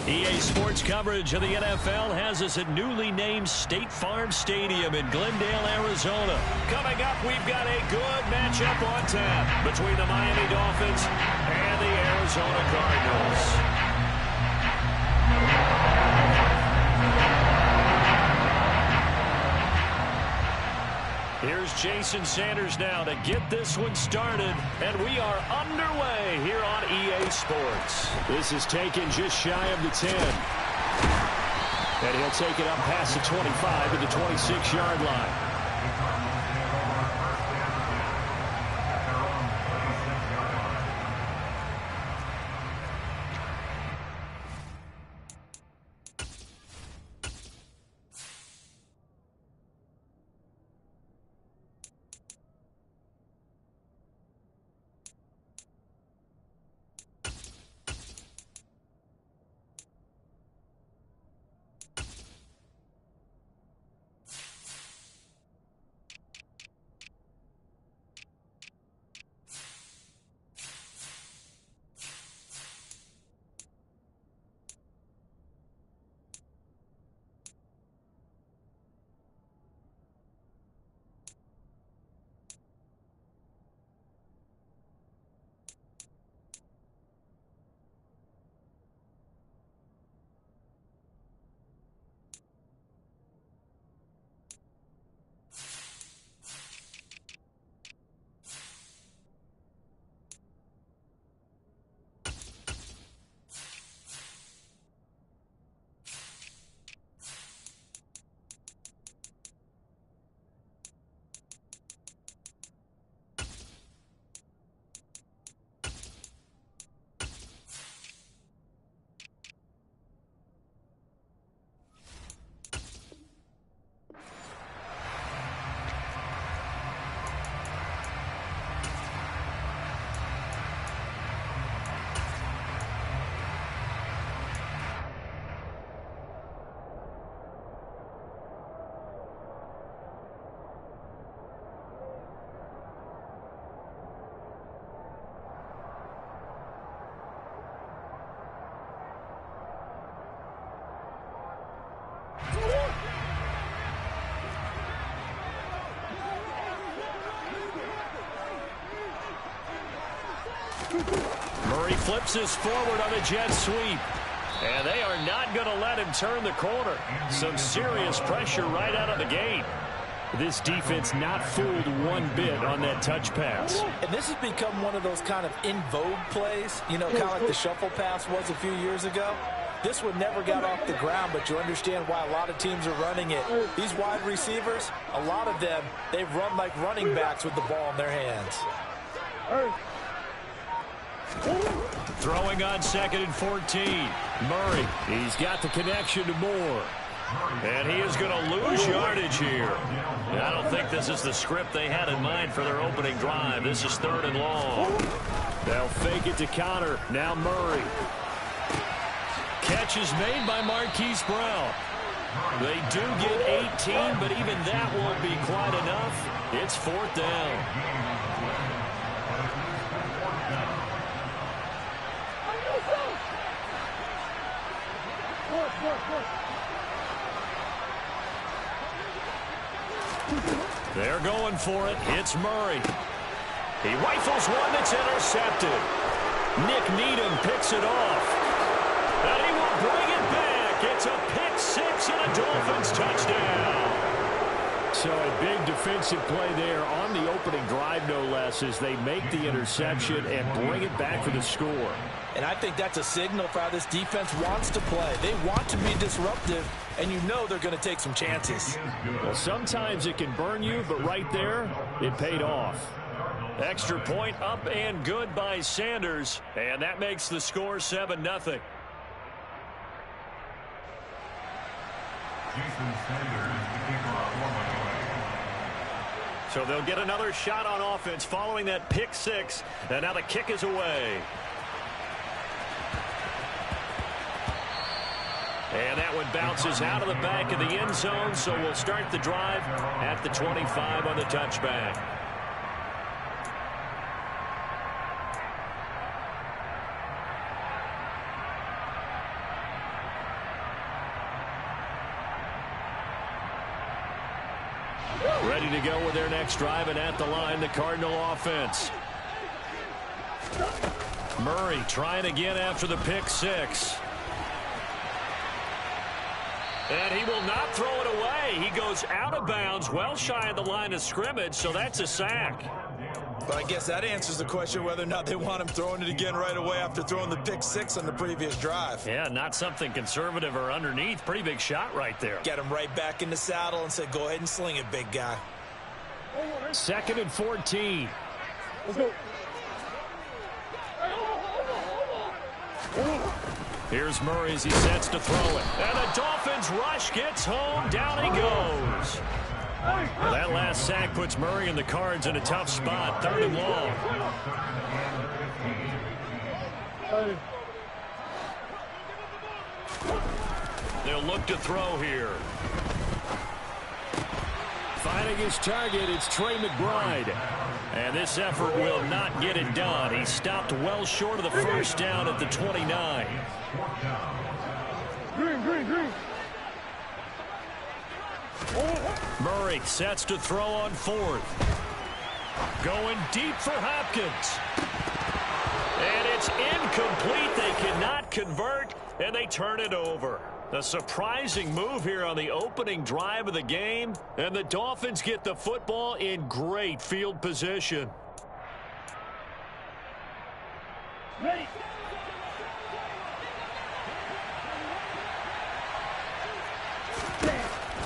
EA Sports coverage of the NFL has us at newly named State Farm Stadium in Glendale, Arizona. Coming up, we've got a good matchup on tap between the Miami Dolphins and the Arizona Cardinals. Here's Jason Sanders now to get this one started, and we are underway here on EA Sports. This is taken just shy of the 10. And he'll take it up past the 25 to the 26-yard line. Murray flips this forward on a jet sweep. And they are not going to let him turn the corner. Some serious pressure right out of the gate. This defense not fooled one bit on that touch pass. And this has become one of those kind of in vogue plays, you know, kind of like the shuffle pass was a few years ago. This one never got off the ground, but you understand why a lot of teams are running it. These wide receivers, a lot of them, they run like running backs with the ball in their hands. Throwing on 2nd and 14. Murray, he's got the connection to Moore. And he is going to lose yardage here. I don't think this is the script they had in mind for their opening drive. This is 3rd and long. They'll fake it to Connor. Now Murray. Catch is made by Marquise Brown. They do get 18, but even that won't be quite enough. It's 4th down. They're going for it. It's Murray. He rifles one that's intercepted. Nick Needham picks it off. And he will bring it back. It's a pick six and a Dolphins touchdown. So a big defensive play there on the opening drive, no less, as they make the interception and bring it back for the score. And I think that's a signal for how this defense wants to play. They want to be disruptive, and you know they're going to take some chances. Well, sometimes it can burn you, but right there, it paid off. Extra point up and good by Sanders, and that makes the score 7-0. So they'll get another shot on offense following that pick six, and now the kick is away. And that one bounces out of the back of the end zone, so we'll start the drive at the 25 on the touchback. ready to go with their next drive, and at the line, the Cardinal offense. Murray trying again after the pick six. And he will not throw it away. He goes out of bounds, well shy of the line of scrimmage, so that's a sack. But I guess that answers the question whether or not they want him throwing it again right away after throwing the pick six on the previous drive. Yeah, not something conservative or underneath. Pretty big shot right there. Get him right back in the saddle and say, go ahead and sling it, big guy. 2nd and 14. Let's go. Here's Murray as he sets to throw it. And the Dolphins rush gets home. Down he goes. Well, that last sack puts Murray and the Cards in a tough spot. 3rd and long. They'll look to throw here. Finding his target, it's Trey McBride. And this effort will not get it done. He stopped well short of the first down at the 29. Green. Murray sets to throw on 4th. Going deep for Hopkins. And it's incomplete. They cannot convert, and they turn it over. A surprising move here on the opening drive of the game, and the Dolphins get the football in great field position. Ready.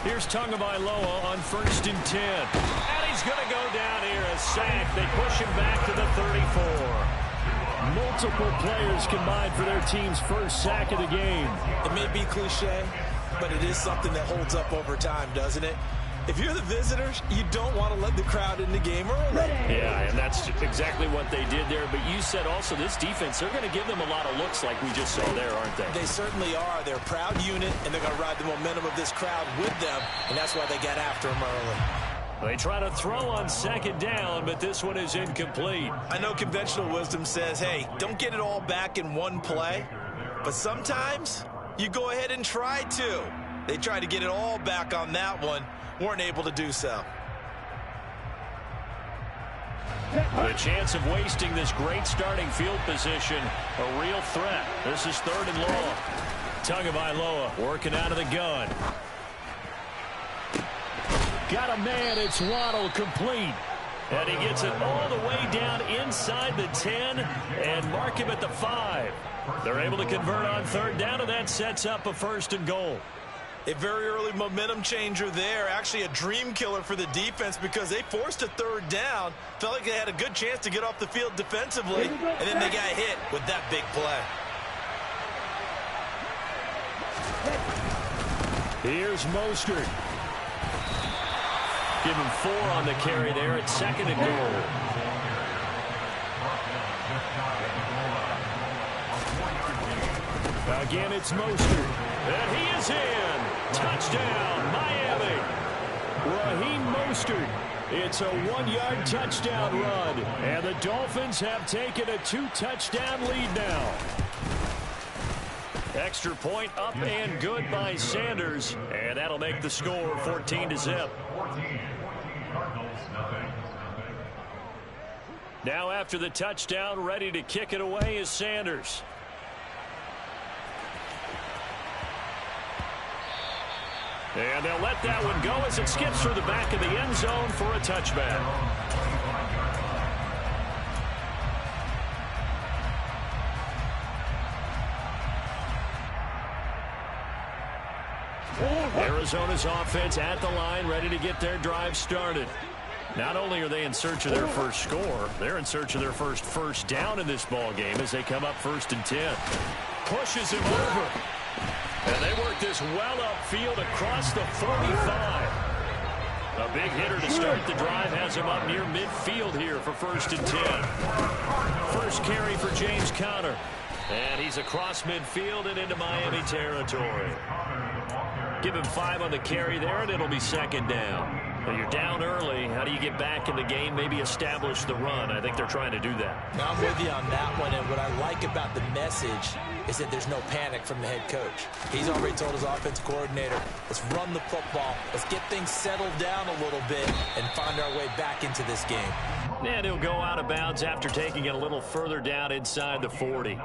Here's Tagovailoa on 1st and 10. And he's going to go down here, a sack. They push him back to the 34. Multiple players combined for their team's first sack of the game. It may be cliche, but it is something that holds up over time, doesn't it? If you're the visitors, you don't want to let the crowd in the game early. Yeah, and that's exactly what they did there. But you said also this defense, they're going to give them a lot of looks like we just saw there, aren't they? They certainly are. They're a proud unit, and they're going to ride the momentum of this crowd with them, and that's why they get after them early. They try to throw on 2nd down, but this one is incomplete. I know conventional wisdom says, hey, don't get it all back in one play, but sometimes you go ahead and try to. They tried to get it all back on that one. Weren't able to do so. The chance of wasting this great starting field position, a real threat. This is 3rd and long. Tagovailoa working out of the gun. Got a man, it's Waddle, complete. And he gets it all the way down inside the 10 and mark him at the 5. They're able to convert on 3rd down, and that sets up a 1st and goal. A very early momentum changer there. Actually a dream killer for the defense because they forced a 3rd down. Felt like they had a good chance to get off the field defensively. And then they got hit with that big play. Here's Mostert. Give him 4 on the carry there at 2nd and goal. Again, it's Mostert. And he is in. Touchdown, Miami. Raheem Mostert. It's a 1-yard touchdown run. And the Dolphins have taken a 2-touchdown lead now. Extra point up and good by Sanders. And that'll make the score 14-0. Now after the touchdown, ready to kick it away is Sanders. And they'll let that one go as it skips through the back of the end zone for a touchback. Arizona's offense at the line, ready to get their drive started. Not only are they in search of their first score, they're in search of their first down in this ball game as they come up 1st and 10. Pushes him over. And they work this well upfield across the 45. A big hitter to start the drive has him up near midfield here for 1st and 10. First carry for James Conner. And he's across midfield and into Miami territory. Give him 5 on the carry there, and it'll be 2nd down. Well, you're down early. How do you get back in the game, maybe establish the run? I think they're trying to do that. Now, I'm with you on that one, and what I like about the message is that there's no panic from the head coach. He's already told his offensive coordinator, let's run the football, let's get things settled down a little bit and find our way back into this game. And he'll go out of bounds after taking it a little further down inside the 40.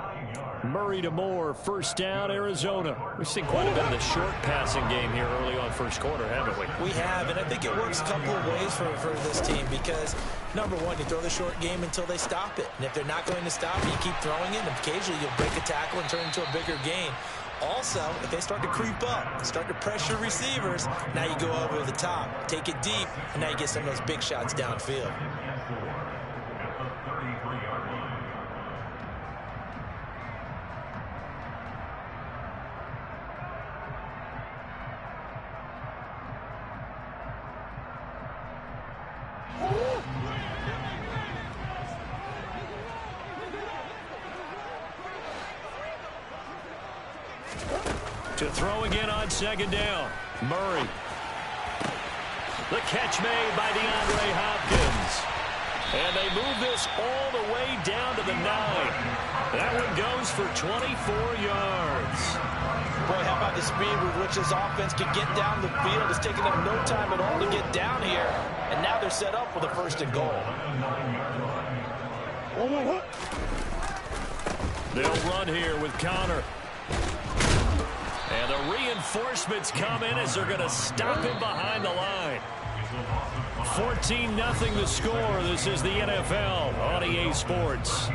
Murray to Moore, first down, Arizona. We've seen quite a bit of the short passing game here early on first quarter, haven't we? We have, and I think it works a couple of ways for this team because, number one, you throw the short game until they stop it. And if they're not going to stop it, you keep throwing it, and occasionally you'll break a tackle and turn it into a bigger gain. Also, if they start to creep up, start to pressure receivers, now you go over the top, take it deep, and now you get some of those big shots downfield. To throw again on second down. Murray. The catch made by DeAndre Hopkins. And they move this all the way down to the 9. That one goes for 24 yards. Boy, how about the speed with which this offense can get down the field? It's taking them no time at all to get down here. And now they're set up with a first and goal. They'll run here with Connor. And the reinforcements come in as they're going to stop him behind the line. 14-0 the score. This is the NFL on EA Sports.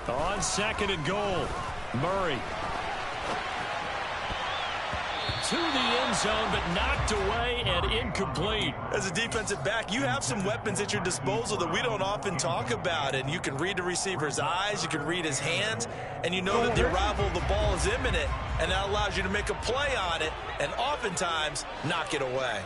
On second and goal, Murray. To the end zone, but knocked away and incomplete. As a defensive back, you have some weapons at your disposal that we don't often talk about. And you can read the receiver's eyes, you can read his hands, and you know that the arrival of the ball is imminent. And that allows you to make a play on it and oftentimes knock it away.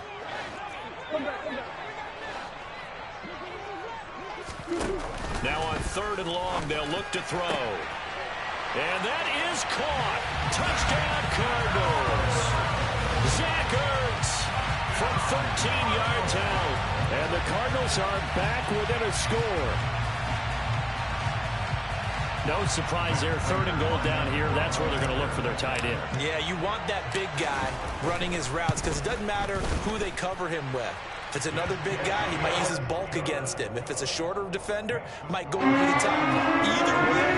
Now on third and long, they'll look to throw. And that is caught. Touchdown, Cardinals. Zach Ertz from 13 yards out. And the Cardinals are back within a score. No surprise there. Third and goal down here. That's where they're going to look for their tight end. Yeah, you want that big guy running his routes because it doesn't matter who they cover him with. If it's another big guy, he might use his bulk against him. If it's a shorter defender, might go over the top. Either way,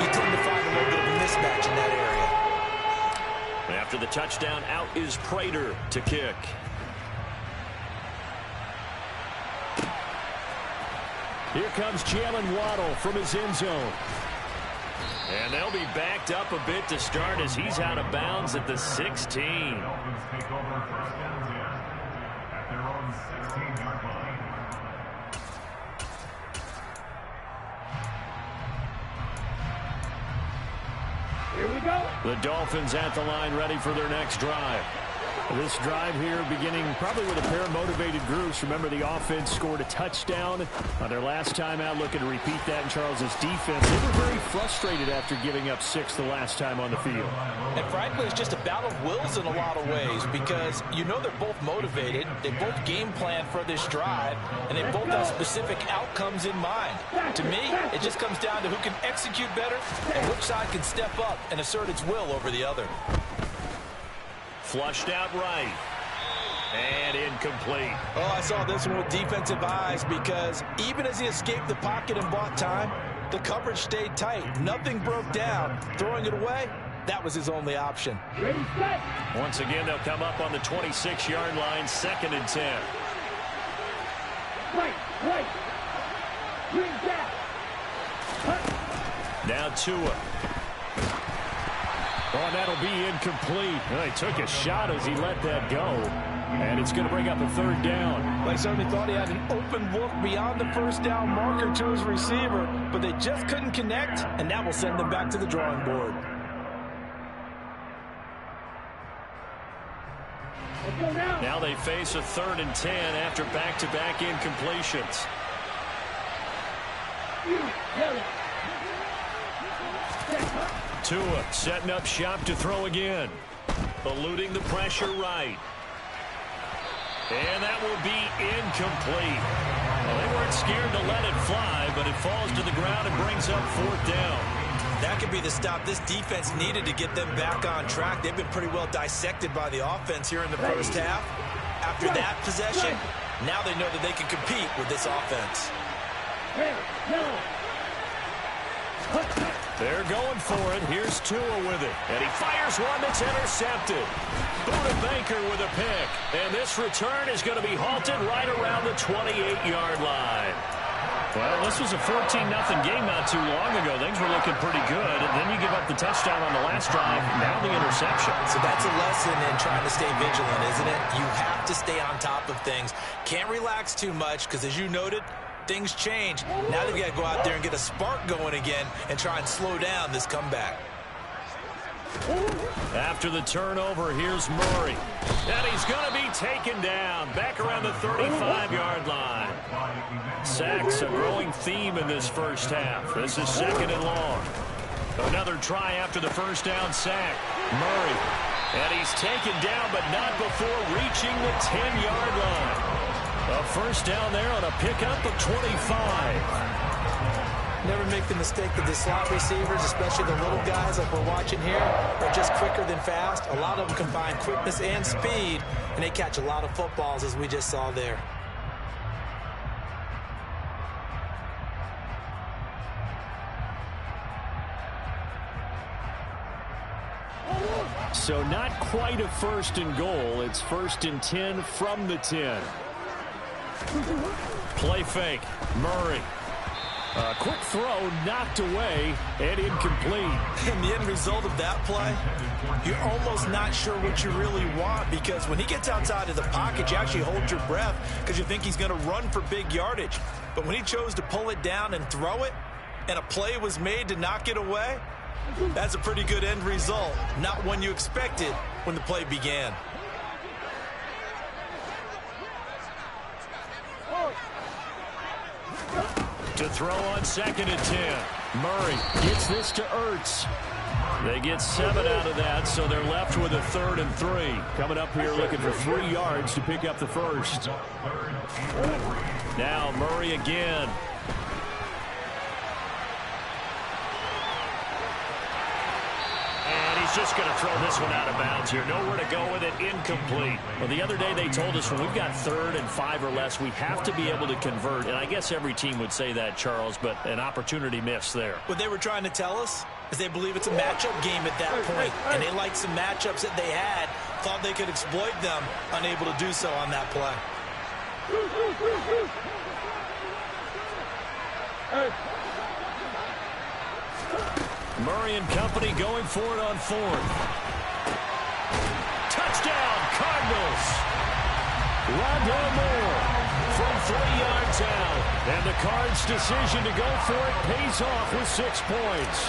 you tend to find a little bit of a mismatch in that area. After the touchdown, out is Prater to kick. Here comes Jalen Waddle from his end zone. And they'll be backed up a bit to start as he's out of bounds at the 16. Here we go. The Dolphins at the line ready for their next drive. This drive here beginning probably with a pair of motivated groups. Remember, the offense scored a touchdown on their last time out, looking to repeat that in Charles's defense. They were very frustrated after giving up 6 the last time on the field. And frankly, it's just a battle of wills in a lot of ways because you know they're both motivated. They both game plan for this drive, and they both have specific outcomes in mind. To me, it just comes down to who can execute better and which side can step up and assert its will over the other. Flushed out right. And incomplete. Oh, I saw this one with defensive eyes because even as he escaped the pocket and bought time, the coverage stayed tight. Nothing broke down. Throwing it away, that was his only option. Ready, set. Once again, they'll come up on the 26-yard line, 2nd and 10. Right. Green gap. Now Tua. Oh, and that'll be incomplete. Well, he took a shot as he let that go. And it's going to bring up a 3rd down. They certainly thought he had an open look beyond the first down marker to his receiver, but they just couldn't connect, and that will send them back to the drawing board. Let's go now. Now they face a 3rd and 10 after back-to-back incompletions. Tua setting up shop to throw again. Eluding the pressure right. And that will be incomplete. Well, they weren't scared to let it fly, but it falls to the ground and brings up 4th down. That could be the stop this defense needed to get them back on track. They've been pretty well dissected by the offense here in the first half. After that possession, now they know that they can compete with this offense. They're going for it. Here's Tua with it. And he fires one that's intercepted. Buda Baker with a pick. And this return is going to be halted right around the 28-yard line. Well, this was a 14-0 game not too long ago. Things were looking pretty good. And then you give up the touchdown on the last drive. Now the interception. So that's a lesson in trying to stay vigilant, isn't it? You have to stay on top of things. Can't relax too much because, as you noted, things change. Now they've got to go out there and get a spark going again and try and slow down this comeback. After the turnover, here's Murray. And he's going to be taken down back around the 35-yard line. Sacks a growing theme in this first half. This is 2nd and long. Another try after the first down sack. Murray. And he's taken down, but not before reaching the 10-yard line. A first down there on a pickup of 25. Never make the mistake that the slot receivers, especially the little guys like we're watching here, are just quicker than fast. A lot of them combine quickness and speed, and they catch a lot of footballs, as we just saw there. So not quite a 1st and goal. It's 1st and 10 from the 10. Play fake. Murray. A quick throw knocked away and incomplete. And the end result of that play, you're almost not sure what you really want, because when he gets outside of the pocket, you actually hold your breath because you think he's going to run for big yardage. But when he chose to pull it down and throw it, and a play was made to knock it away, that's a pretty good end result. Not one you expected when the play began. To throw on 2nd and 10. Murray gets this to Ertz. They get 7 out of that, so they're left with a 3rd and 3. Coming up here looking for 3 yards to pick up the first. Now Murray again. And he's just going to throw this one out of bounds here. Nowhere to go with it. Incomplete. Well, the other day they told us when we've got 3rd and 5 or less, we have to be able to convert. And I guess every team would say that, Charles, but an opportunity missed there. What they were trying to tell us is they believe it's a matchup game at that point. And they liked some matchups that they had, thought they could exploit them, unable to do so on that play. Murray and company going for it on 4th. Touchdown, Cardinals. Rondell Moore from 3 yards out. And the Cards' decision to go for it pays off with 6 points.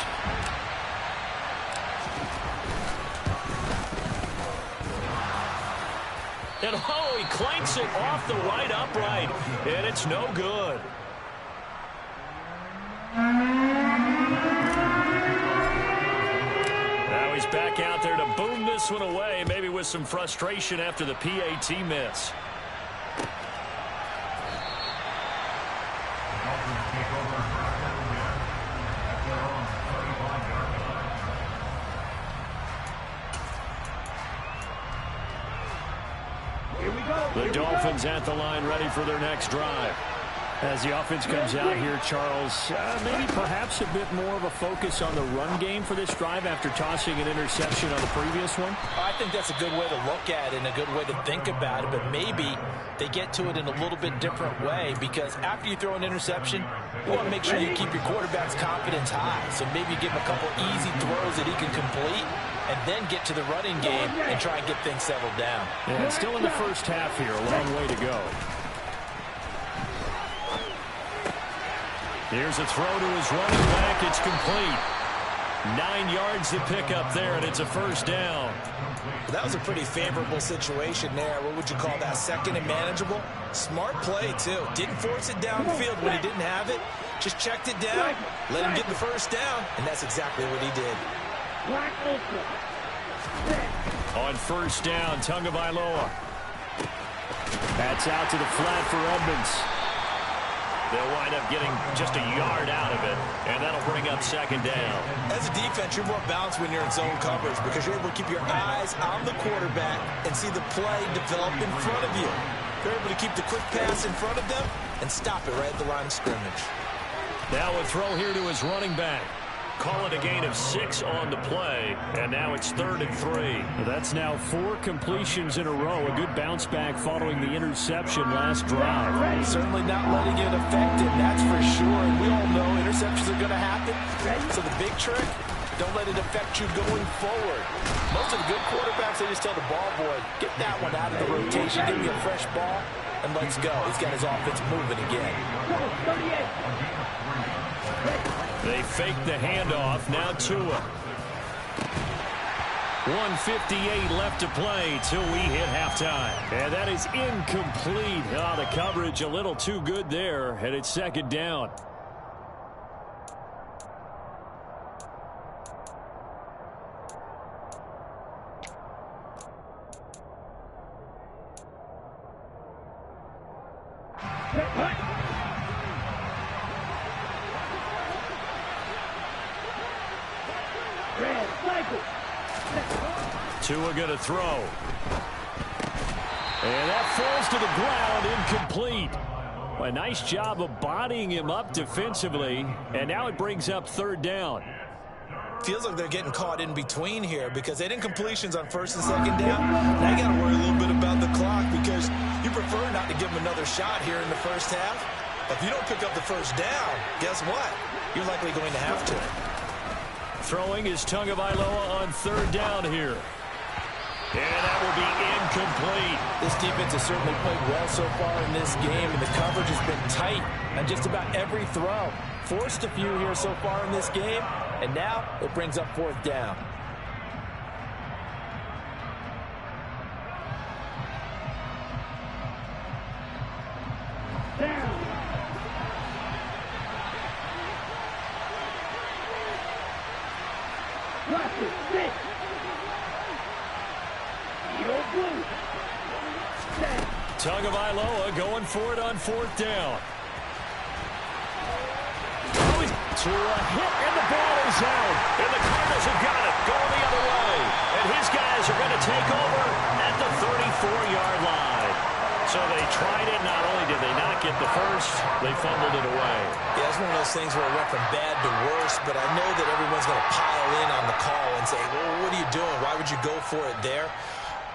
And oh, he clanks it off the right upright. And it's no good. Now he's back out there to boom this one away, maybe with some frustration after the PAT miss. Here we go. The Dolphins at the line ready for their next drive. As the offense comes out here, Charles, maybe perhaps a bit more of a focus on the run game for this drive after tossing an interception on the previous one? I think that's a good way to look at it and a good way to think about it, but maybe they get to it in a little bit different way, because after you throw an interception, you want to make sure you keep your quarterback's confidence high. So maybe you give him a couple easy throws that he can complete and then get to the running game and try and get things settled down. Yeah, still in the first half here, a long way to go. Here's a throw to his running back. It's complete. 9 yards to pick up there, and it's a first down. That was a pretty favorable situation there. What would you call that? Second and manageable? Smart play, too. Didn't force it downfield when he didn't have it. Just checked it down, let him get the first down, and that's exactly what he did. On first down, Tagovailoa. That's out to the flat for Edmonds. They'll wind up getting just a yard out of it, and that'll bring up second down. As a defense, you're more balanced when you're in zone coverage because you're able to keep your eyes on the quarterback and see the play develop in front of you. You're able to keep the quick pass in front of them and stop it right at the line of scrimmage. Now a throw here to his running back. Call it a gain of 6 on the play, and now it's 3rd and 3. That's now 4 completions in a row. A good bounce back following the interception last drive. Certainly not letting it affect him, that's for sure. And we all know interceptions are going to happen. So the big trick, don't let it affect you going forward. Most of the good quarterbacks, they just tell the ball boy, get that one out of the rotation, give me a fresh ball, and let's go. He's got his offense moving again. They fake the handoff. Now Tua. 1:58 left to play till we hit halftime. And that is incomplete. The coverage a little too good there, and it's second down. Tua going to throw. And that falls to the ground, incomplete. A nice job of bodying him up defensively, and now it brings up 3rd down. Feels like they're getting caught in between here because they didn't completions on 1st and 2nd down. Now you got to worry a little bit about the clock because you prefer not to give them another shot here in the first half. If you don't pick up the first down, guess what? You're likely going to have to. Throwing is Tagovailoa on 3rd down here. And that will be incomplete. This defense has certainly played well so far in this game, and the coverage has been tight on just about every throw. Forced a few here so far in this game, and now it brings up 4th down. Tagovailoa going for it on 4th down. To a hit, and the ball is out. And the Cardinals have got it, going the other way. And his guys are going to take over at the 34-yard line. So they tried it. Not only did they not get the first, they fumbled it away. Yeah, it's one of those things where it went from bad to worse, but I know that everyone's going to pile in on the call and say, well, what are you doing? Why would you go for it there?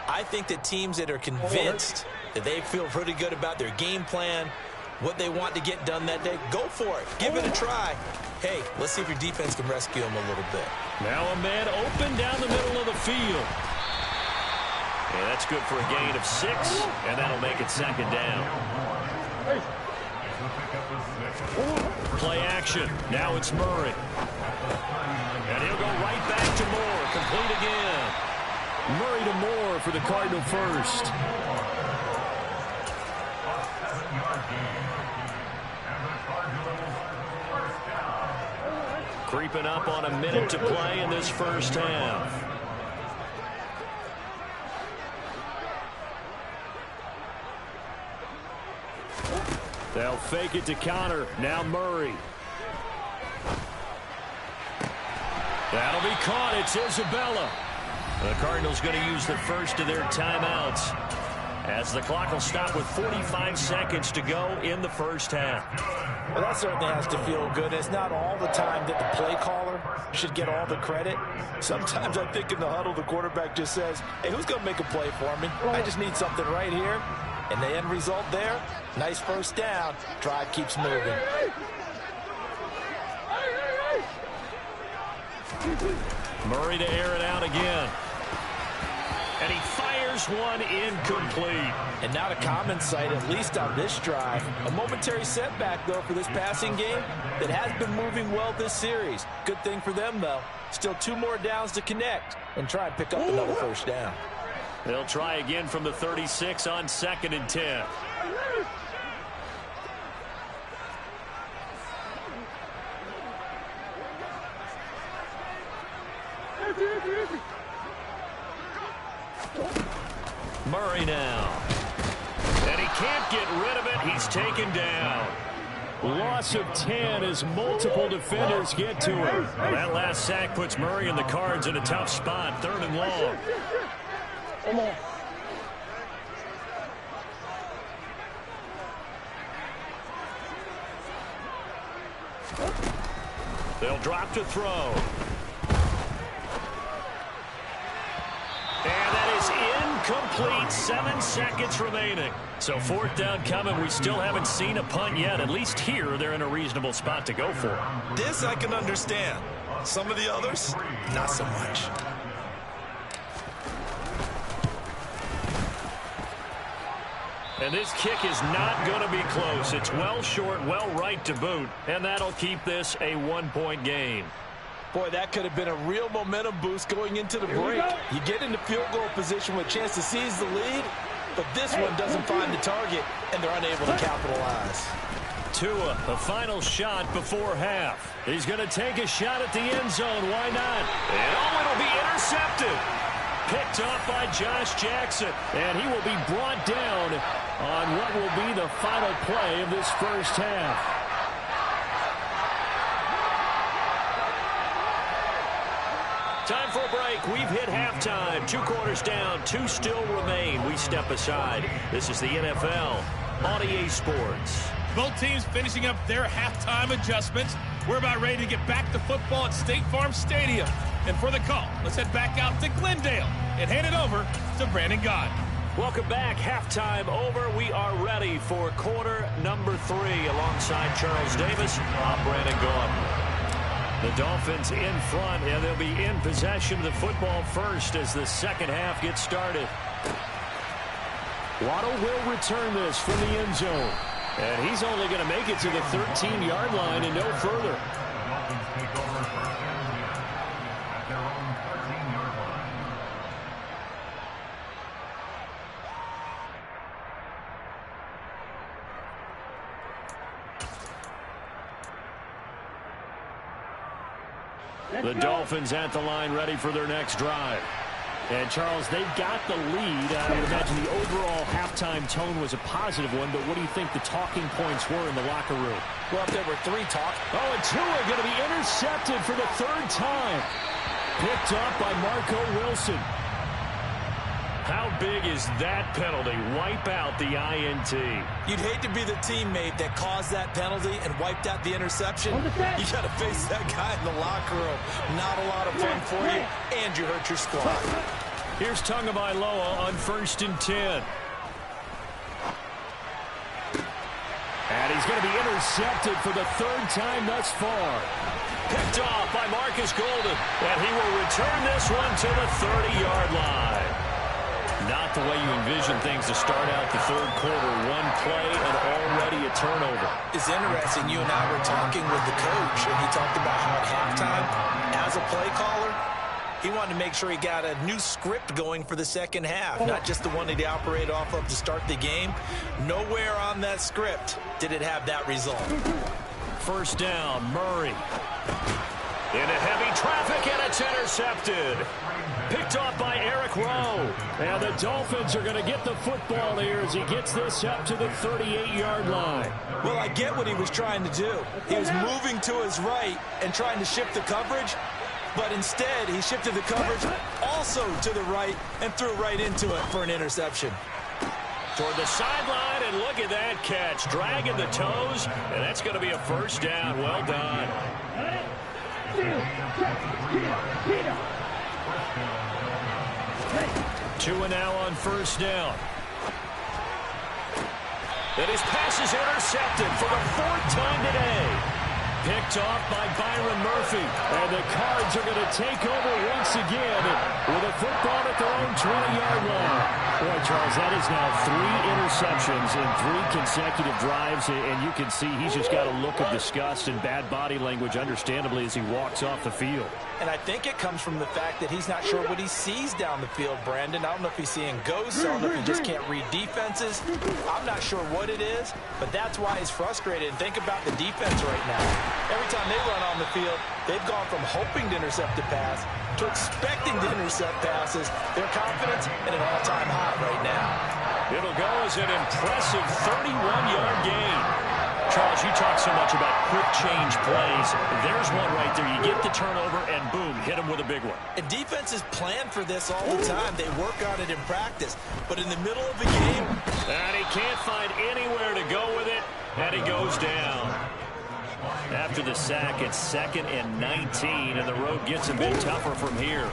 I think that teams that are convinced that they feel pretty good about their game plan, what they want to get done that day, go for it. Give it a try. Hey, let's see if your defense can rescue them a little bit. Now a man open down the middle of the field. Yeah, that's good for a gain of 6, and that'll make it 2nd down. Play action. Now it's Murray. And he'll go right back to Moore. Complete again. Murray to Moore for the Cardinal first. Creeping up on a minute to play in this first half. They'll fake it to Connor. Now Murray. That'll be caught. It's Isabella. The Cardinals going to use the first of their timeouts as the clock will stop with 45 seconds to go in the first half. Well, that certainly has to feel good. It's not all the time that the play caller should get all the credit. Sometimes I think in the huddle, the quarterback just says, hey, who's going to make a play for me? I just need something right here. And the end result there, nice first down. Drive keeps moving. Murray to air it out again. And he fires one incomplete. And not a common sight, at least on this drive. A momentary setback, though, for this passing game that has been moving well this series. Good thing for them, though. Still 2 more downs to connect and try and pick up another first down. They'll try again from the 36 on 2nd and 10. Murray now. And he can't get rid of it. He's taken down. Loss of 10 as multiple defenders get to him. Well, that last sack puts Murray and the Cards in a tough spot. 3rd and long. Come on. They'll drop to throw. And that is incomplete. 7 seconds remaining. So 4th down coming. We still haven't seen a punt yet. At least here, they're in a reasonable spot to go for. This I can understand. Some of the others, not so much. And this kick is not going to be close. It's well short, well right to boot. And that'll keep this a 1-point game. Boy, that could have been a real momentum boost going into the break. You get into field goal position with a chance to seize the lead, but this one doesn't find the target, and they're unable to capitalize. Tua, a final shot before half. He's going to take a shot at the end zone. Why not? And it'll be intercepted. Picked up by Josh Jackson, and he will be brought down on what will be the final play of this first half. Time for a break. We've hit halftime. 2 quarters down. 2 still remain. We step aside. This is the NFL on EA Sports. Both teams finishing up their halftime adjustments. We're about ready to get back to football at State Farm Stadium. And for the call, let's head back out to Glendale and hand it over to Brandon Gaudin. Welcome back. Halftime over. We are ready for quarter number 3. Alongside Charles Davis, I'm Brandon Gaudin. The Dolphins in front, and they'll be in possession of the football first as the second half gets started. Waddle will return this from the end zone. And he's only going to make it to the 13-yard line and no further. The Dolphins at the line ready for their next drive. And, Charles, they've got the lead. I would imagine the overall halftime tone was a positive one, but what do you think the talking points were in the locker room? Well, if there were 3 talk. Oh, and Tua going to be intercepted for the 3rd time. Picked up by Marco Wilson. How big is that penalty? Wipe out the INT. You'd hate to be the teammate that caused that penalty and wiped out the interception. You got to face that guy in the locker room. Not a lot of fun for you, and you hurt your squad. Here's Tagovailoa on 1st and 10. And he's going to be intercepted for the 3rd time thus far. Picked off by Marcus Golden. And he will return this one to the 30-yard line. Not the way you envision things to start out the 3rd quarter. 1 play and already a turnover. It's interesting. You and I were talking with the coach, and he talked about how at halftime, as a play caller, he wanted to make sure he got a new script going for the second half, not just the one that he operated off of to start the game. Nowhere on that script did it have that result. 1st down, Murray. Into heavy traffic, and it's intercepted. Picked off by Eric Rowe. And the Dolphins are going to get the football here as he gets this up to the 38-yard line. Well, I get what he was trying to do. He was moving to his right and trying to shift the coverage, but instead he shifted the coverage also to the right and threw right into it for an interception. toward the sideline, and look at that catch. Dragging the toes, and that's going to be a first down. Well done. Two and now on first down. And his pass is intercepted for the fourth time today. Picked off by Byron Murphy. And the Cards are going to take over once again with a football at their own 20-yard line. Boy, Charles, that is now 3 interceptions in 3 consecutive drives, and you can see he's just got a look of disgust and bad body language, understandably, as he walks off the field. And I think it comes from the fact that he's not sure what he sees down the field, Brandon. I don't know if he's seeing ghosts. I don't know if he just can't read defenses. I'm not sure what it is, but that's why he's frustrated. And think about the defense right now. Every time they run on the field, they've gone from hoping to intercept a pass to expecting to intercept passes. Their confidence at an all-time high right now. It'll go as an impressive 31-yard gain. Charles, you talk so much about quick change plays. There's one right there. You get the turnover, and boom, hit him with a big one. And defenses plan for this all the time. They work on it in practice. But in the middle of the game, and he can't find anywhere to go with it, and he goes down. After the sack, it's 2nd and 19, and the road gets a bit tougher from here.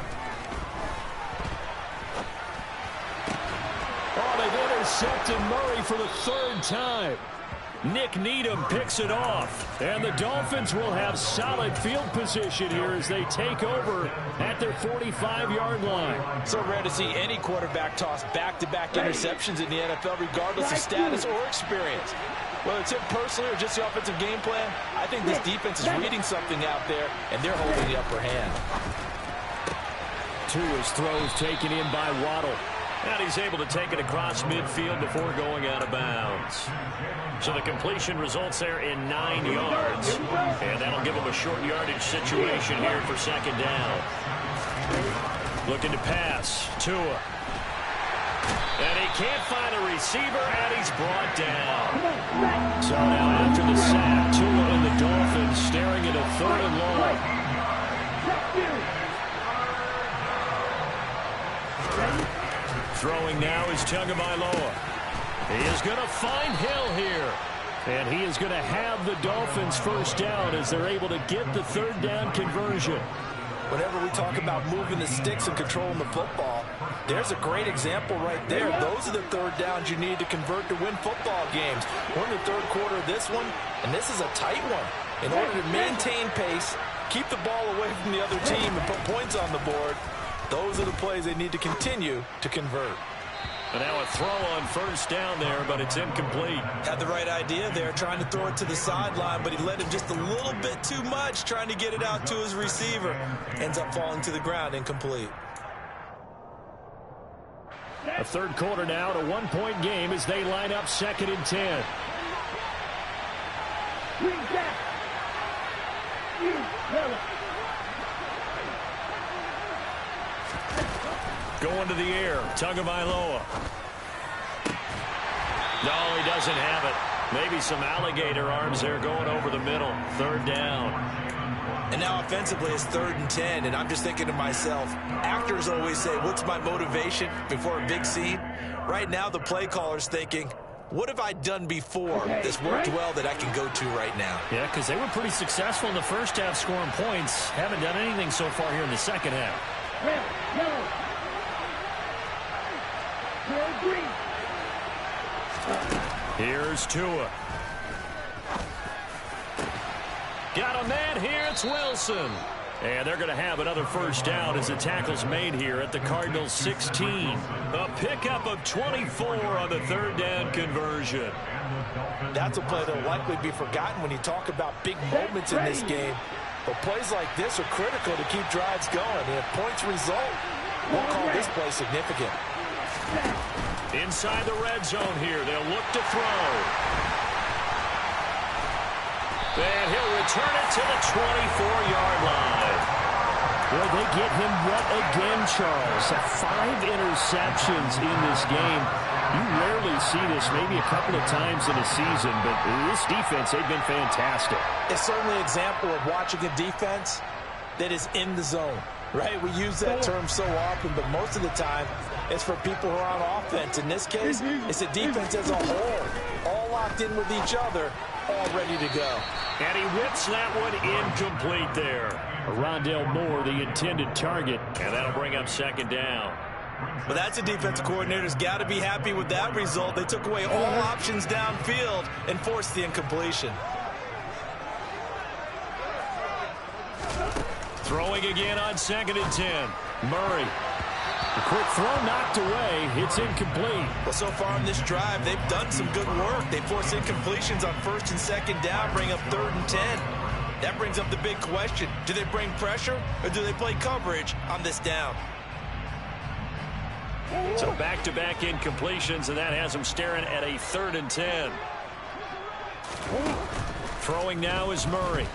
Oh, they've intercepted Murray for the 3rd time. Nick Needham picks it off. And the Dolphins will have solid field position here as they take over at their 45-yard line. So rare to see any quarterback toss back-to-back interceptions in the NFL, regardless of status or experience. Whether it's him personally or just the offensive game plan, I think this defense is reading something out there, and they're holding the upper hand. Tua's throws taken in by Waddle. And he's able to take it across midfield before going out of bounds. So the completion results there in 9 yards. And that'll give him a short yardage situation here for 2nd down. Looking to pass. Tua. And he can't find a receiver, and he's brought down. So now after the sack, Tua and the Dolphins staring at a 3rd and long. Throwing now is Tagovailoa. He is going to find Hill here. And he is going to have the Dolphins first down as they're able to get the 3rd down conversion. Whenever we talk about moving the sticks and controlling the football, there's a great example right there. Those are the 3rd downs you need to convert to win football games. We're in the 3rd quarter of this one, and this is a tight one. In order to maintain pace, keep the ball away from the other team, and put points on the board, those are the plays they need to continue to convert. And now a throw on first down there, but it's incomplete. Had the right idea there, trying to throw it to the sideline, but he led him just a little bit too much, trying to get it out to his receiver. Ends up falling to the ground, incomplete. A 3rd quarter now, at a 1-point game as they line up 2nd and 10. Going to the air, Tagovailoa. No, he doesn't have it. Maybe some alligator arms there going over the middle. 3rd down. And now offensively it's 3rd and 10, and I'm just thinking to myself, actors always say, what's my motivation before a big scene? Right now the play caller's thinking, what have I done before that's worked well that I can go to right now? Yeah, because they were pretty successful in the first half scoring points. Haven't done anything so far here in the second half. Here's Tua. Got a man here. It's Wilson. And they're going to have another first down as the tackle's made here at the Cardinals' 16. A pickup of 24 on the 3rd down conversion. That's a play that will likely be forgotten when you talk about big moments in this game. But plays like this are critical to keep drives going. And if points result, we'll call this play significant. Inside the red zone here, they'll look to throw. And he'll return it to the 24-yard line. Well, they get him yet again, Charles. 5 interceptions in this game. You rarely see this, maybe a couple of times in a season, but this defense, they've been fantastic. It's certainly an example of watching a defense that is in the zone, right? We use that term so often, but most of the time, It's for people who are on offense. In this case, it's the defense as a whole, all locked in with each other, all ready to go. And he whips that one incomplete there. Rondale Moore, the intended target. And that'll bring up second down. But that's a defensive coordinator's got to be happy with that result. They took away all options downfield and forced the incompletion. Throwing again on 2nd and 10. Murray. A quick throw knocked away. It's incomplete. Well, so far on this drive, they've done some good work. They force incompletions on 1st and 2nd down, bring up 3rd and 10. That brings up the big question. Do they bring pressure or do they play coverage on this down? So back-to-back incompletions, and that has them staring at a 3rd and 10. Throwing now is Murray.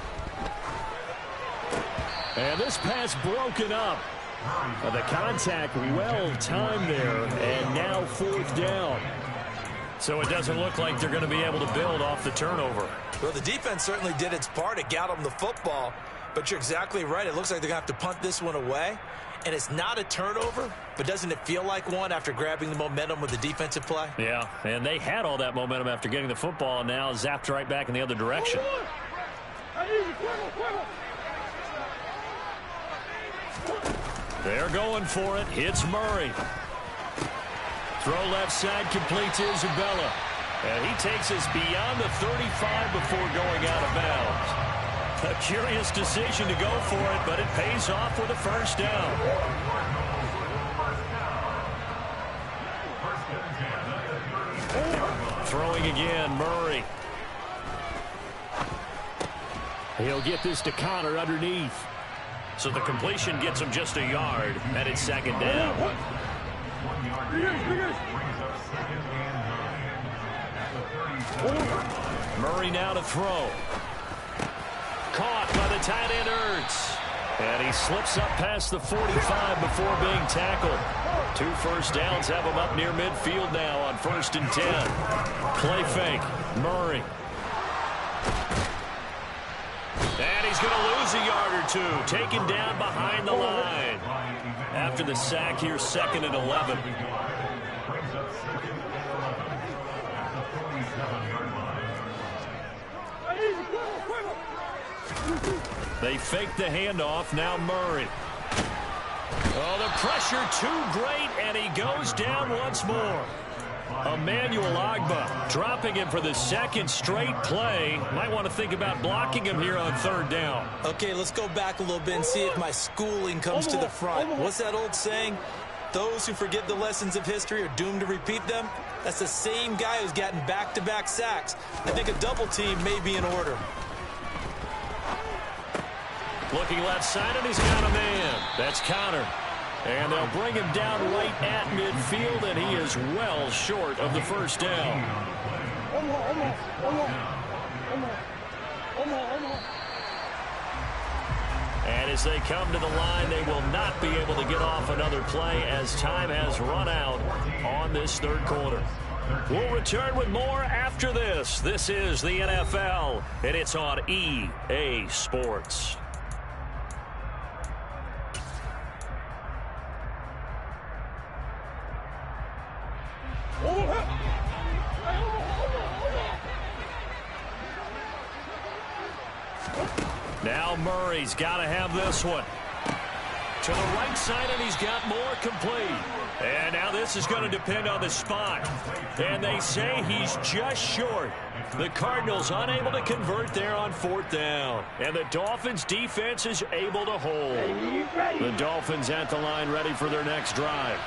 And this pass broken up. The contact well timed there, and now 4th down. So it doesn't look like they're going to be able to build off the turnover. Well, the defense certainly did its part. It got them the football, but you're exactly right. It looks like they're going to have to punt this one away, and it's not a turnover, but doesn't it feel like one after grabbing the momentum with the defensive play? Yeah, and they had all that momentum after getting the football, and now zapped right back in the other direction. They're going for it. It's Murray. Throw left side, complete to Isabella. And he takes us beyond the 35 before going out of bounds. A curious decision to go for it, but it pays off with a 1st down. Throwing again, Murray. He'll get this to Connor underneath. So the completion gets him just a yard, and it's 2nd down. Murray now to throw. Caught by the tight end Ertz. And he slips up past the 45 before being tackled. 2 first downs have him up near midfield now on 1st and 10. Play fake. Murray. And he's going to lose a yard or 2. Taken down behind the line. After the sack here, 2nd and 11. They fake the handoff. Now Murray. Oh, the pressure too great, and he goes down once more. Emmanuel Ogbah dropping him for the 2nd straight play. Might want to think about blocking him here on 3rd down. Okay, let's go back a little bit and see if my schooling comes to the front. What's that old saying? Those who forget the lessons of history are doomed to repeat them. That's the same guy who's gotten back-to-back sacks. I think a double team may be in order. Looking left side, and he's got a man. That's Connor. And they'll bring him down right at midfield, and he is well short of the 1st down. And as they come to the line, they will not be able to get off another play as time has run out on this 3rd quarter. We'll return with more after this. This is the NFL, and it's on EA Sports. Now Murray's got to have this one. To the right side, and he's got more complete. And now this is going to depend on the spot. And they say he's just short. The Cardinals unable to convert there on 4th down. And the Dolphins defense is able to hold. The Dolphins at the line ready for their next drive.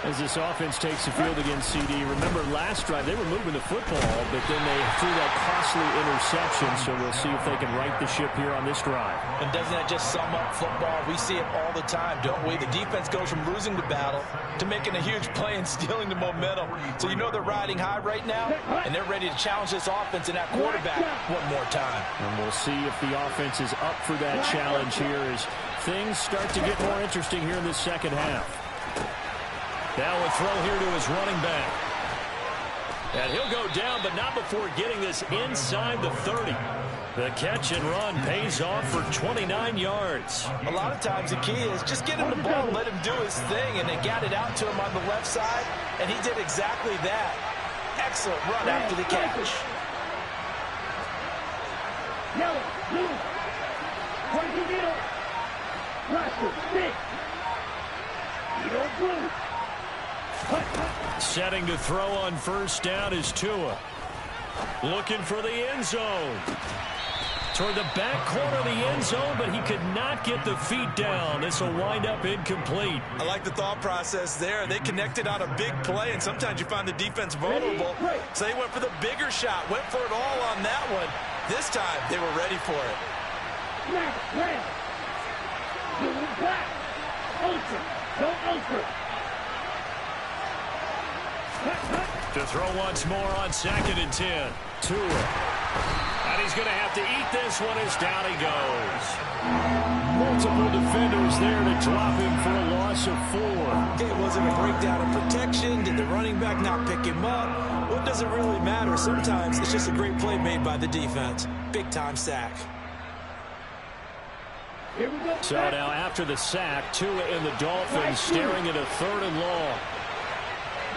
As this offense takes the field against CD, remember last drive they were moving the football, but then they threw that costly interception, so we'll see if they can right the ship here on this drive. And doesn't that just sum up football? We see it all the time, don't we? The defense goes from losing the battle to making a huge play and stealing the momentum. So you know they're riding high right now, and they're ready to challenge this offense and that quarterback one more time. And we'll see if the offense is up for that challenge here as things start to get more interesting here in the 2nd half. Now a throw here to his running back. And he'll go down, but not before getting this inside the 30. The catch and run pays off for 29 yards. A lot of times the key is just get him the ball and let him do his thing, and they got it out to him on the left side, and he did exactly that. Excellent run after the catch. Yellow, blue, pointy needle, plastic, stick, needle, blue. Setting to throw on first down is Tua. Looking for the end zone. Toward the back corner of the end zone, but he could not get the feet down. This will wind up incomplete. I like the thought process there. They connected on a big play, and sometimes you find the defense vulnerable. So they went for the bigger shot, went for it all on that one. This time, they were ready for it. Black, red, blue, black, ultra, no ultra. To throw once more on 2nd and 10. Tua. And he's going to have to eat this one as down he goes. Multiple defenders there to drop him for a loss of 4. Okay, was it a breakdown of protection? Did the running back not pick him up? What does it really matter? Sometimes it's just a great play made by the defense. Big-time sack. Here we go. So now after the sack, Tua and the Dolphins staring at a 3rd and long.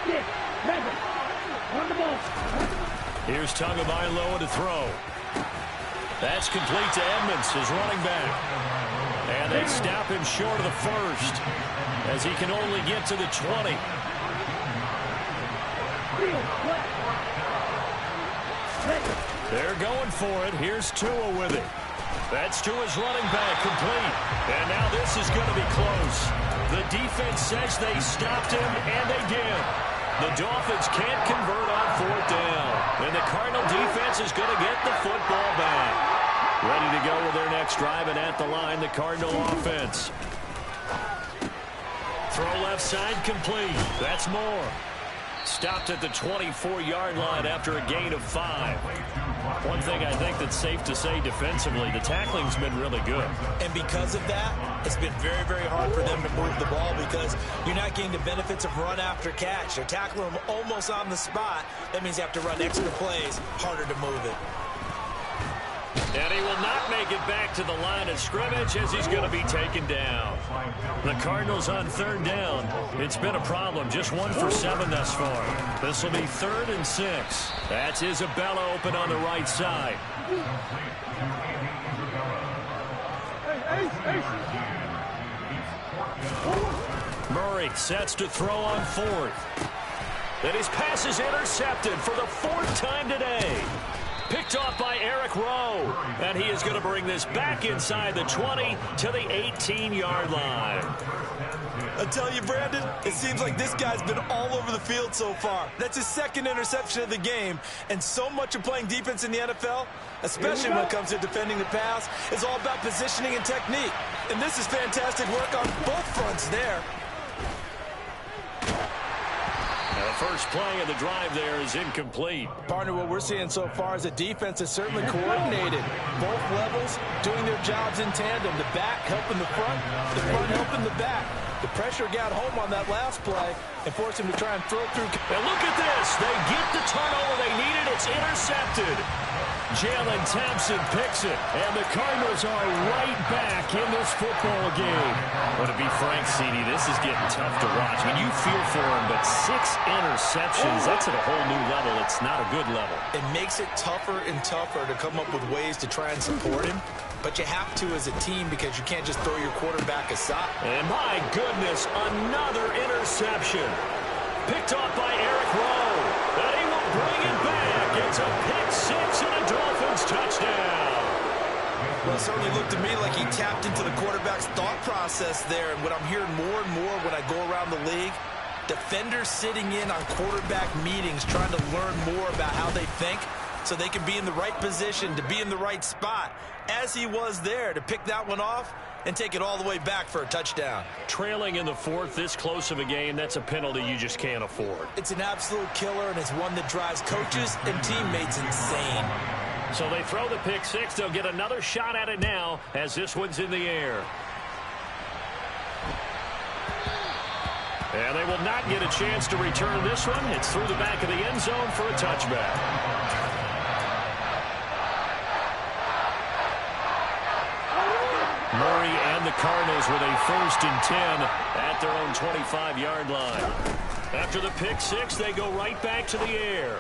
6, 7, on the ball. Here's Tagovailoa to throw. That's complete to Edmonds, his running back. And they stop him short of the 1st as he can only get to the 20. They're going for it. Here's Tua with it. That's Tua's running back complete. And now this is going to be close. The defense says they stopped him, and they did. The Dolphins can't convert on 4th down. And the Cardinal defense is going to get the football back. Ready to go with their next drive, and at the line, the Cardinal offense. Throw left side complete. That's Moore. Stopped at the 24-yard line after a gain of 5. One thing I think that's safe to say defensively, the tackling's been really good. And because of that, it's been very, very hard for them to move the ball because you're not getting the benefits of run after catch. They're tackling them almost on the spot. That means you have to run extra plays, harder to move it. And he will not make it back to the line of scrimmage as he's going to be taken down. The Cardinals on 3rd down. It's been a problem. Just 1 for 7 thus far. This will be 3rd and 6. That's Isabella open on the right side. Murray sets to throw on 4th. And his pass is intercepted for the 4th time today. Picked off by Eric Rowe. And he is going to bring this back inside the 20 to the 18-yard line. I tell you, Brandon, it seems like this guy's been all over the field so far. That's his 2nd interception of the game. And so much of playing defense in the NFL, especially when it comes to defending the pass, is all about positioning and technique. And this is fantastic work on both fronts there. The first play of the drive there is incomplete. Partner, what we're seeing so far is the defense is certainly coordinated. Both levels doing their jobs in tandem. The back helping the front helping the back. The pressure got home on that last play and forced him to try and throw through. And look at this. They get the turnover they needed. It's intercepted. Jalen Thompson picks it. And the Cardinals are right back in this football game. But to be frank, CD, this is getting tough to watch. I mean, you feel for him, but 6 interceptions, that's at a whole new level. It's not a good level. It makes it tougher and tougher to come up with ways to try and support him. But you have to as a team because you can't just throw your quarterback aside. And my goodness, another interception. Picked off by Eric Rowe. And he will bring it back. It's a pick 6 and a Dolphins touchdown. Well, it certainly looked to me like he tapped into the quarterback's thought process there. And what I'm hearing more and more when I go around the league, defenders sitting in on quarterback meetings trying to learn more about how they think so they can be in the right position, to be in the right spot, as he was there to pick that one off and take it all the way back for a touchdown. Trailing in the 4th, this close of a game, that's a penalty you just can't afford. It's an absolute killer, and it's one that drives coaches and teammates insane. So they throw the pick 6. They'll get another shot at it now as this one's in the air. And they will not get a chance to return this one. It's through the back of the end zone for a touchback. Murray and the Cardinals with a 1st and 10 at their own 25-yard line. After the pick six, they go right back to the air.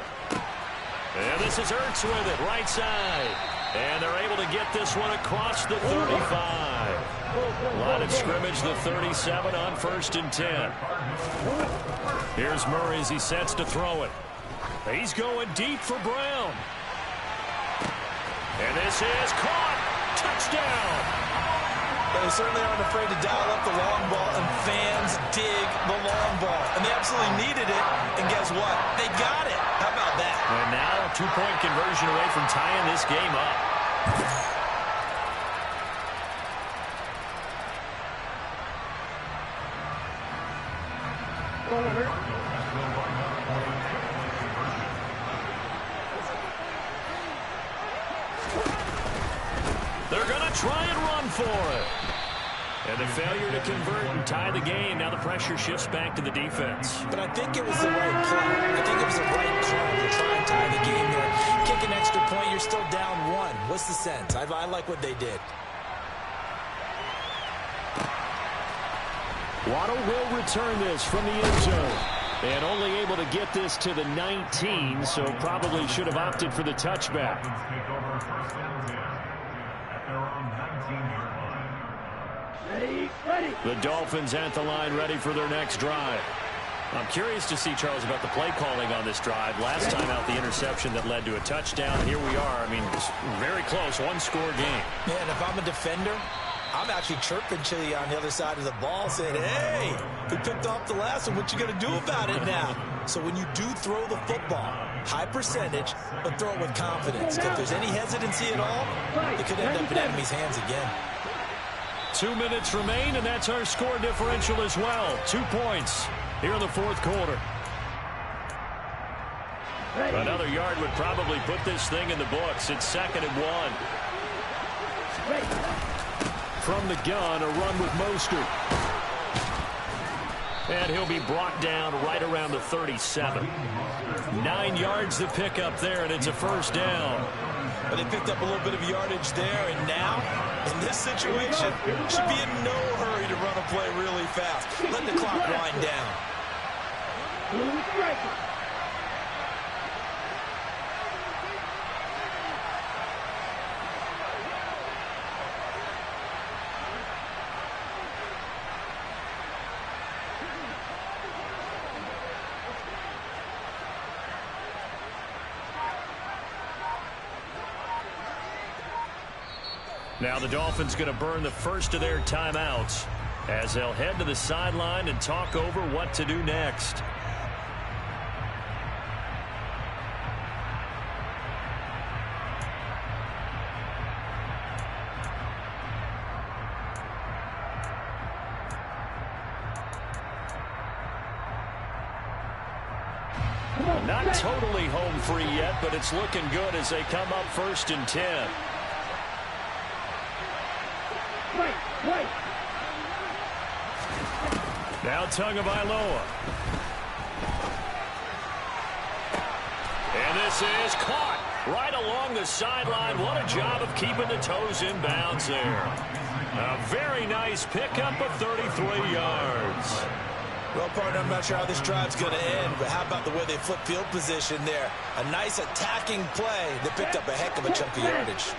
And this is Ertz with it, right side. And they're able to get this one across the 35. Line of scrimmage, the 37 on 1st and 10. Here's Murray as he sets to throw it. He's going deep for Brown. And this is caught. Touchdown. They certainly aren't afraid to dial up the long ball, and fans dig the long ball. And they absolutely needed it, and guess what? They got it. How about that? And now a 2-point conversion away from tying this game up. They're going to try and run for it. And the failure to convert and tie the game. Now the pressure shifts back to the defense. But I think it was the right play. I think it was the right call to try and tie the game there. Kick an extra point, you're still down 1. What's the sense? I like what they did. Waddle will return this from the end zone. And only able to get this to the 19, so probably should have opted for the touchback. The Dolphins at the line, ready for their next drive. I'm curious to see, Charles, about the play calling on this drive. Last time out, the interception that led to a touchdown. Here we are. I mean, it's very close, one-score game. Yeah, and if I'm a defender, I'm actually chirping Chili on the other side of the ball, saying, hey, we picked off the last one. What you going to do about it now? So when you do throw the football, high percentage, but throw it with confidence. If there's any hesitancy at all, it could end up in enemy's hands again. 2 minutes remain, and that's our score differential as well. 2 points here in the 4th quarter. Another yard would probably put this thing in the books. It's 2nd and 1. From the gun, a run with Mostert. And he'll be brought down right around the 37. 9 yards to pick up there, and it's a 1st down. But they picked up a little bit of yardage there, and now, in this situation, should be in no hurry to run a play really fast. Let the clock wind down. Now the Dolphins going to burn the first of their timeouts as they'll head to the sideline and talk over what to do next. Not totally home free yet, but it's looking good as they come up 1st and 10. Now Tagovailoa. And this is caught right along the sideline. What a job of keeping the toes in bounds there. A very nice pickup of 33 yards. Well, partner, I'm not sure how this drive's going to end, but how about the way they flip field position there? A nice attacking play that picked up a heck of a chunk of yardage.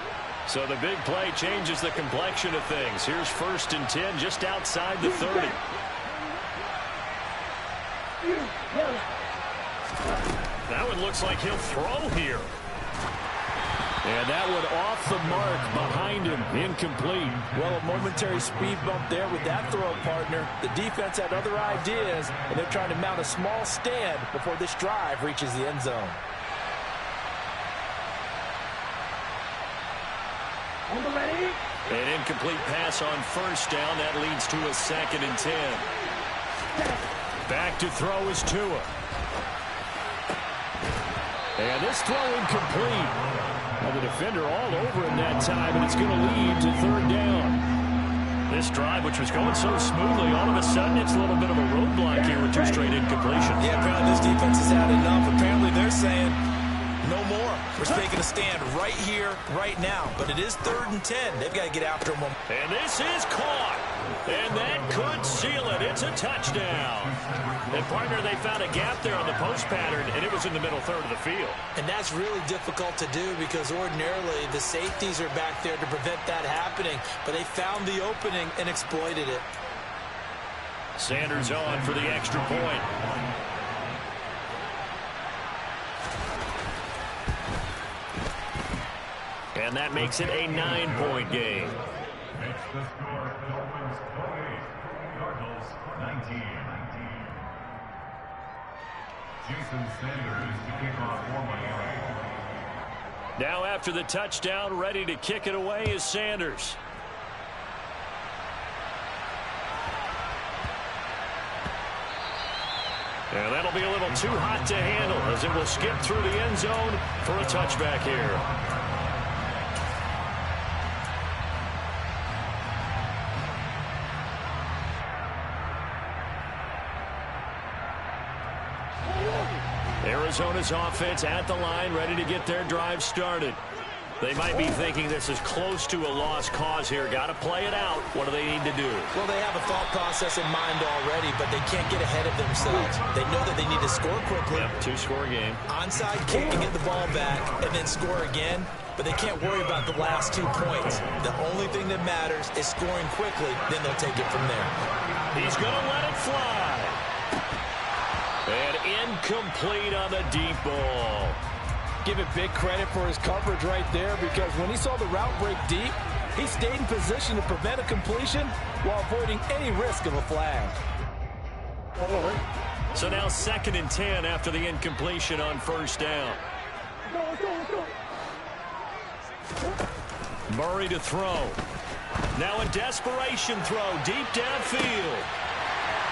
So the big play changes the complexion of things. Here's 1st and 10 just outside the 30. That one looks like he'll throw here. And that one off the mark behind him, incomplete. Well, a momentary speed bump there with that throw, partner. The defense had other ideas, and they're trying to mount a small stand before this drive reaches the end zone. An incomplete pass on 1st down. That leads to a 2nd and 10. Back to throw is Tua. And this throw incomplete. Well, the defender all over him that time, and it's going to lead to 3rd down. This drive, which was going so smoothly, all of a sudden it's a little bit of a roadblock here with 2 straight incompletions. Yeah, apparently this defense has had enough. Apparently they're saying no more. We're taking a stand right here, right now. But it is 3rd and 10. They've got to get after him. And this is caught. And that could seal it. It's a touchdown. And, partner, they found a gap there on the post pattern, and it was in the middle third of the field. And that's really difficult to do because ordinarily the safeties are back there to prevent that happening. But they found the opening and exploited it. Sanders on for the extra point. And that makes it a 9-point game. Makes the score Dolphins 28, Cardinals 19. Jason Sanders to kick off for Miami. Now after the touchdown, ready to kick it away is Sanders. And that'll be a little too hot to handle as it will skip through the end zone for a touchback here. Arizona's offense at the line, ready to get their drive started. They might be thinking this is close to a lost cause here. Got to play it out. What do they need to do? Well, they have a thought process in mind already, but they can't get ahead of themselves. They know that they need to score quickly. Yep, 2-score game. Onside kick to get the ball back and then score again, but they can't worry about the last 2 points. The only thing that matters is scoring quickly, then they'll take it from there. He's going to let it fly. And incomplete on the deep ball. Give it big credit for his coverage right there because when he saw the route break deep, he stayed in position to prevent a completion while avoiding any risk of a flag. So now 2nd and 10 after the incompletion on 1st down. Murray to throw. Now a desperation throw deep downfield.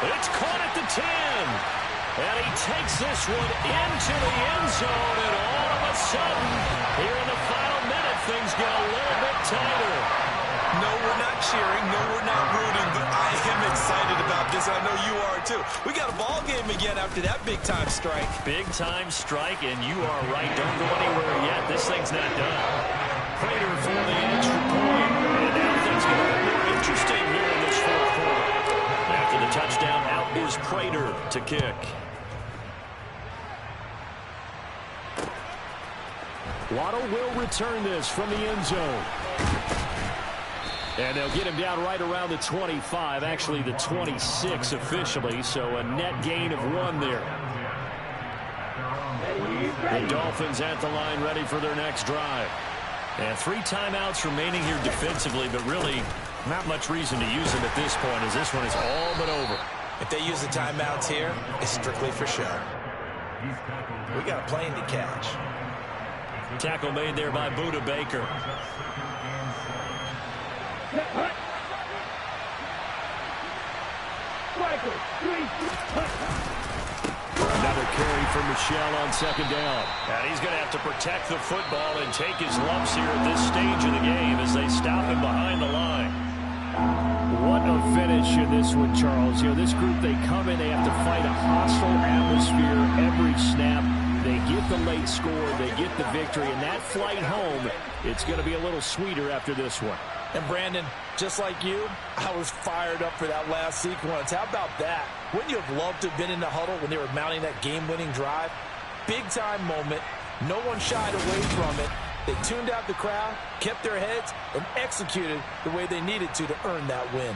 It's caught at the 10. And he takes this one into the end zone, and all of a sudden, here in the final minute, things get a little bit tighter. No, we're not cheering. No, we're not rooting, but I am excited about this. I know you are, too. We got a ball game again after that big-time strike. Big-time strike, and you are right. Don't go anywhere yet. This thing's not done. Prater for the extra point, and now things get a little more interesting here in this 4th quarter. After the touchdown, out is Prater to kick. Waddle will return this from the end zone. And they'll get him down right around the 25, actually the 26 officially, so a net gain of 1 there. The Dolphins at the line ready for their next drive. And 3 timeouts remaining here defensively, but really not much reason to use them at this point as this one is all but over. If they use the timeouts here, it's strictly for show. We got a plane to catch. Tackle made there by Buda Baker. Another carry for Michelle on 2nd down. And he's going to have to protect the football and take his lumps here at this stage of the game as they stop him behind the line. What a finish in this one, Charles. You know, this group, they come in, they have to fight a hostile atmosphere every snap. They get the late score, they get the victory, and that flight home, it's going to be a little sweeter after this one. And Brandon, just like you, I was fired up for that last sequence. How about that? Wouldn't you have loved to have been in the huddle when they were mounting that game-winning drive? Big-time moment. No one shied away from it. They tuned out the crowd, kept their heads, and executed the way they needed to earn that win.